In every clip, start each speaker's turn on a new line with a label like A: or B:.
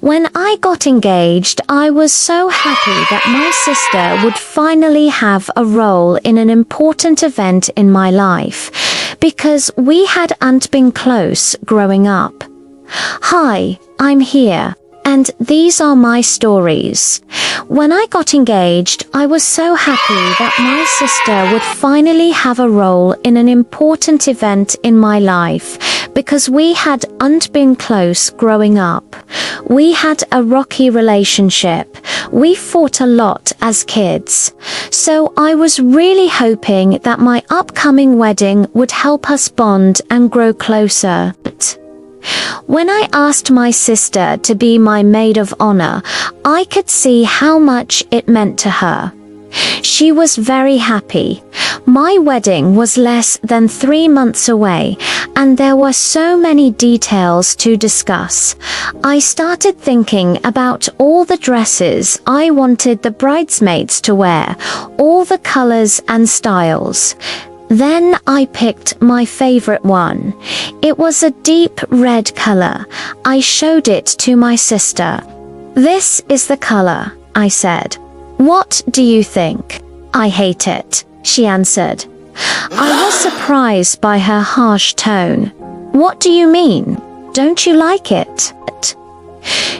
A: When I got engaged, I was so happy that my sister would finally have a role in an important event in my life, because we hadn't been close growing up. Hi, I'm here, and these are my stories. When I got engaged, I was so happy that my sister would finally have a role in an important event in my life, because we hadn't been close growing up. We had a rocky relationship. We fought a lot as kids. So I was really hoping that my upcoming wedding would help us bond and grow closer. When I asked my sister to be my maid of honor, I could see how much it meant to her. She was very happy. My wedding was less than 3 months away, and there were so many details to discuss. I started thinking about all the dresses I wanted the bridesmaids to wear, all the colors and styles. Then I picked my favorite one. It was a deep red color. I showed it to my sister. "This is the color," I said. "What do you think?" "I hate it," she answered. I was surprised by her harsh tone. "What do you mean? Don't you like it?"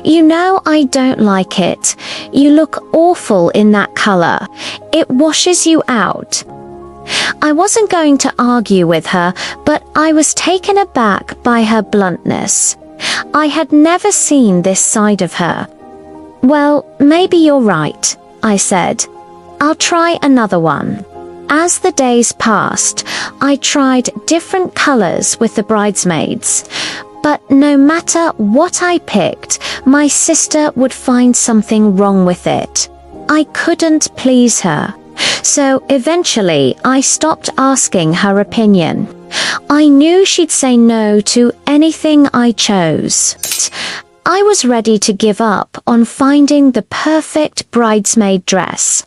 A: "You know I don't like it. You look awful in that color. It washes you out." I wasn't going to argue with her, but I was taken aback by her bluntness. I had never seen this side of her. "Well, maybe you're right," I said. "I'll try another one." As the days passed, I tried different colors with the bridesmaids. But no matter what I picked, my sister would find something wrong with it. I couldn't please her. So eventually I stopped asking her opinion. I knew she'd say no to anything I chose. I was ready to give up on finding the perfect bridesmaid dress.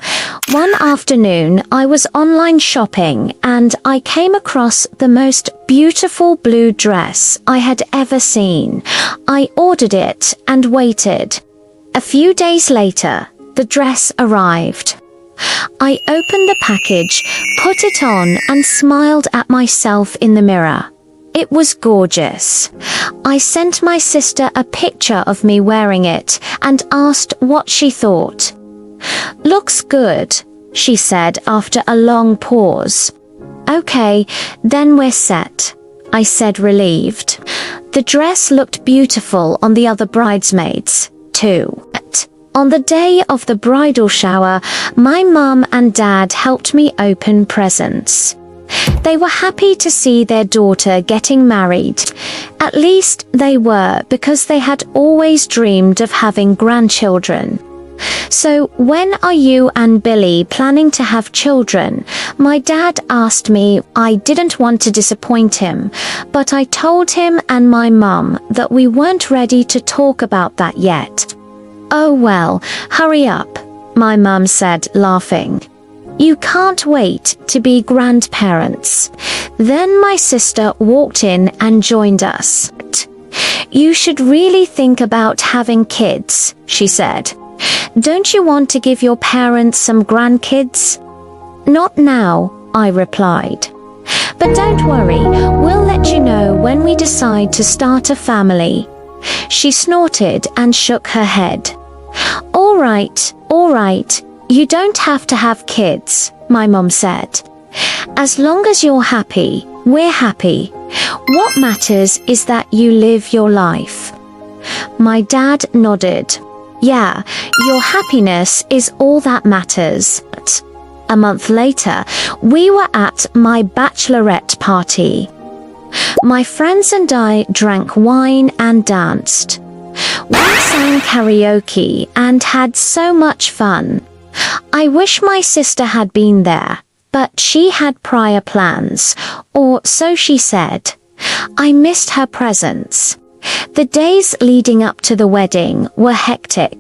A: One afternoon, I was online shopping and I came across the most beautiful blue dress I had ever seen. I ordered it and waited. A few days later, the dress arrived. I opened the package, put it on, and smiled at myself in the mirror. It was gorgeous. I sent my sister a picture of me wearing it and asked what she thought. "Looks good," she said after a long pause. "Okay, then we're set," I said, relieved. The dress looked beautiful on the other bridesmaids, too. On the day of the bridal shower, my mum and dad helped me open presents. They were happy to see their daughter getting married. At least they were, because they had always dreamed of having grandchildren. "So when are you and Billy planning to have children?" My dad asked me. I didn't want to disappoint him, but I told him and my mum that we weren't ready to talk about that yet. "Oh well, hurry up," my mum said, laughing. "You can't wait to be grandparents." Then my sister walked in and joined us. "You should really think about having kids," she said. "Don't you want to give your parents some grandkids?" "Not now," I replied. "But don't worry, we'll let you know when we decide to start a family." She snorted and shook her head. All right, you don't have to have kids," my mum said. "As long as you're happy, we're happy. What matters is that you live your life." My dad nodded. "Yeah, your happiness is all that matters." A month later, we were at my bachelorette party. My friends and I drank wine and danced. We sang karaoke and had so much fun. I wish my sister had been there, but she had prior plans, or so she said. I missed her presence. The days leading up to the wedding were hectic.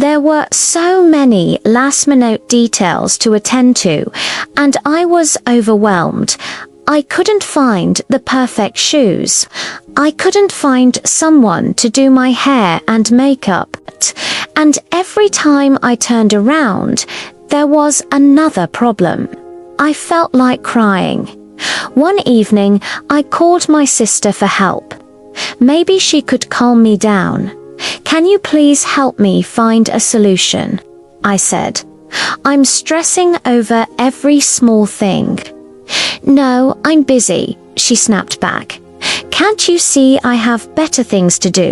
A: There were so many last-minute details to attend to, and I was overwhelmed. I couldn't find the perfect shoes. I couldn't find someone to do my hair and makeup. And every time I turned around, there was another problem. I felt like crying. One evening, I called my sister for help. Maybe she could calm me down. "Can you please help me find a solution?" I said. "I'm stressing over every small thing." "No, I'm busy," she snapped back. "Can't you see I have better things to do?"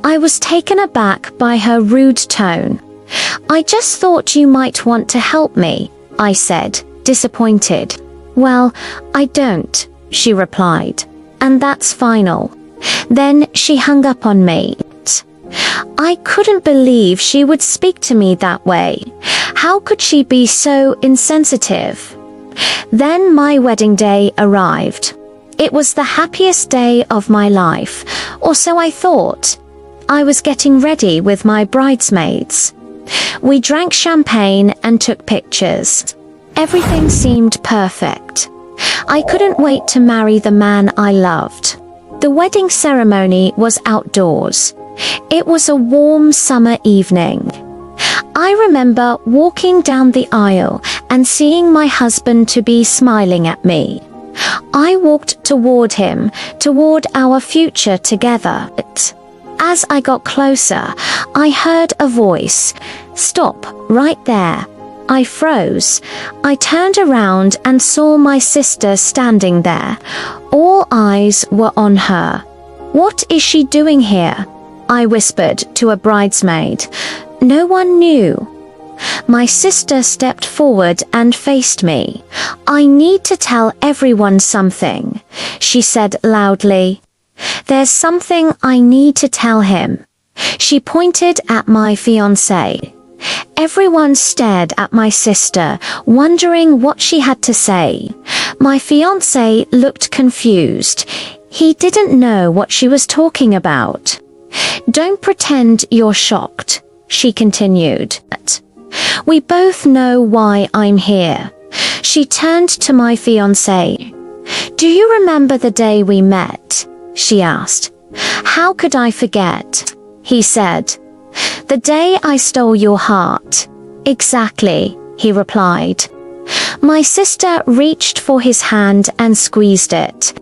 A: I was taken aback by her rude tone. "I just thought you might want to help me," I said, disappointed. "Well, I don't," she replied. "And that's final." Then she hung up on me. I couldn't believe she would speak to me that way. How could she be so insensitive? Then my wedding day arrived. It was the happiest day of my life, or so I thought. I was getting ready with my bridesmaids. We drank champagne and took pictures. Everything seemed perfect. I couldn't wait to marry the man I loved. The wedding ceremony was outdoors. It was a warm summer evening. I remember walking down the aisle and seeing my husband-to-be smiling at me. I walked toward him, toward our future together. As I got closer, I heard a voice. "Stop, right there." I froze. I turned around and saw my sister standing there. All eyes were on her. "What is she doing here?" I whispered to a bridesmaid. No one knew. My sister stepped forward and faced me. "I need to tell everyone something," she said loudly. "There's something I need to tell him." She pointed at my fiancé. Everyone stared at my sister, wondering what she had to say. My fiancé looked confused. He didn't know what she was talking about. "Don't pretend you're shocked," she continued. "We both know why I'm here." She turned to my fiancé. "Do you remember the day we met?" she asked. "How could I forget?" he said. "The day I stole your heart." "Exactly," he replied. My sister reached for his hand and squeezed it.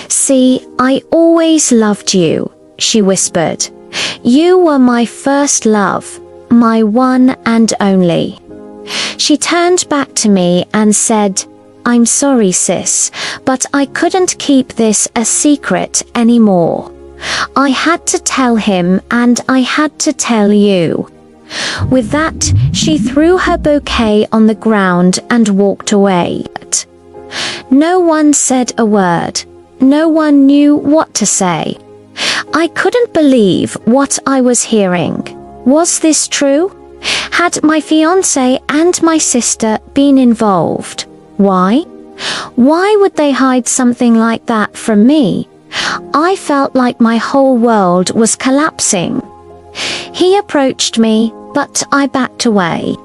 A: "See, I always loved you," she whispered. "You were my first love, my one and only." She turned back to me and said, "I'm sorry, sis, but I couldn't keep this a secret anymore. I had to tell him and I had to tell you." With that, she threw her bouquet on the ground and walked away. No one said a word. No one knew what to say. I couldn't believe what I was hearing. Was this true? Had my fiancé and my sister been involved? Why? Why would they hide something like that from me? I felt like my whole world was collapsing. He approached me, but I backed away.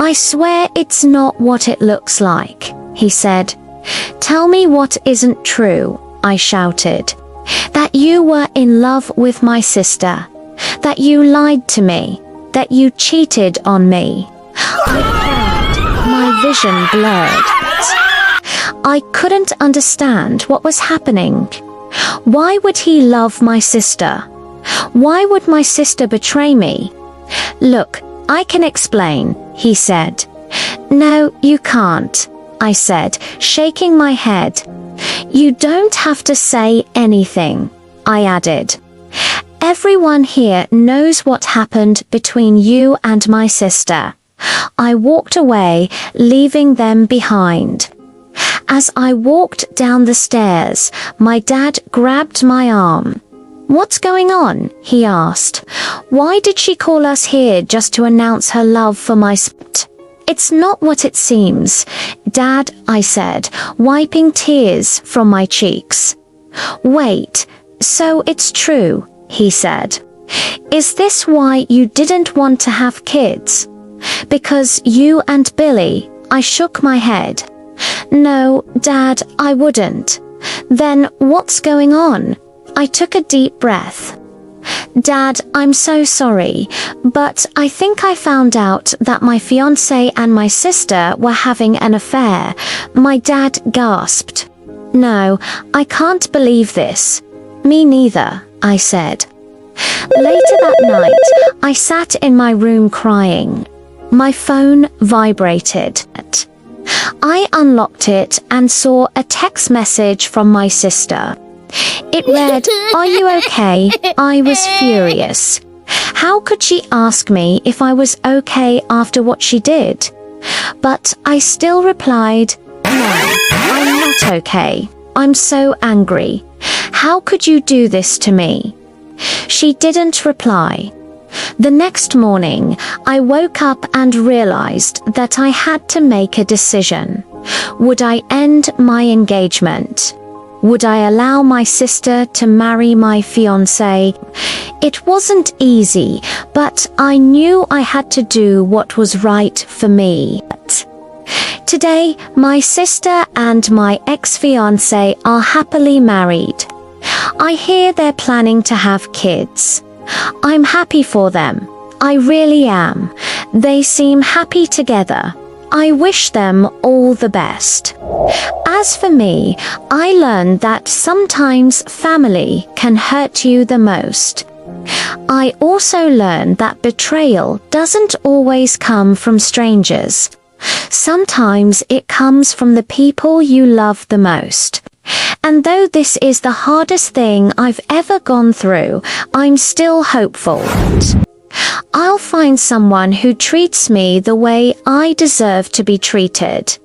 A: "I swear it's not what it looks like," he said. "Tell me what isn't true," I shouted. "That you were in love with my sister. That you lied to me. That you cheated on me." I cried, my vision blurred. I couldn't understand what was happening. Why would he love my sister? Why would my sister betray me? "Look, I can explain," he said. "No, you can't," I said, shaking my head. "You don't have to say anything," I added. "Everyone here knows what happened between you and my sister." I walked away, leaving them behind. As I walked down the stairs, my dad grabbed my arm. "What's going on?" he asked. "Why did she call us here just to announce her love for my sister?" "It's not what it seems, Dad," I said, wiping tears from my cheeks. "Wait, so it's true," he said. "Is this why you didn't want to have kids? Because you and Billy?" I shook my head. No, Dad, I wouldn't. Then what's going on? I took a deep breath. Dad, I'm so sorry, but I think I found out that my fiancé and my sister were having an affair. My dad gasped. No, I can't believe this. Me neither, I said. Later that night, I sat in my room crying. My phone vibrated. I unlocked it and saw a text message from my sister. It read, "Are you okay?" I was furious. How could she ask me if I was okay after what she did? But I still replied, "No, I'm not okay. I'm so angry. How could you do this to me?" She didn't reply. The next morning, I woke up and realized that I had to make a decision. Would I end my engagement? Would I allow my sister to marry my fiancé? It wasn't easy, but I knew I had to do what was right for me. Today, my sister and my ex-fiancé are happily married. I hear they're planning to have kids. I'm happy for them. I really am. They seem happy together. I wish them all the best. As for me, I learned that sometimes family can hurt you the most. I also learned that betrayal doesn't always come from strangers. Sometimes it comes from the people you love the most. And though this is the hardest thing I've ever gone through, I'm still hopeful. I'll find someone who treats me the way I deserve to be treated.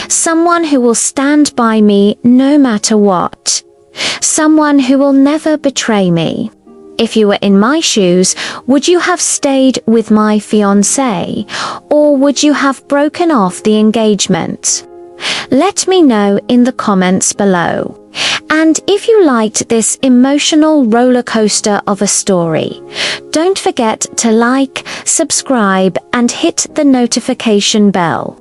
A: Someone who will stand by me no matter what. Someone who will never betray me. If you were in my shoes, would you have stayed with my fiancé, or would you have broken off the engagement? Let me know in the comments below. And if you liked this emotional roller coaster of a story, don't forget to like, subscribe, and hit the notification bell.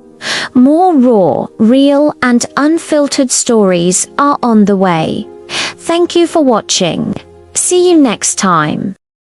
A: More raw, real, and unfiltered stories are on the way. Thank you for watching. See you next time.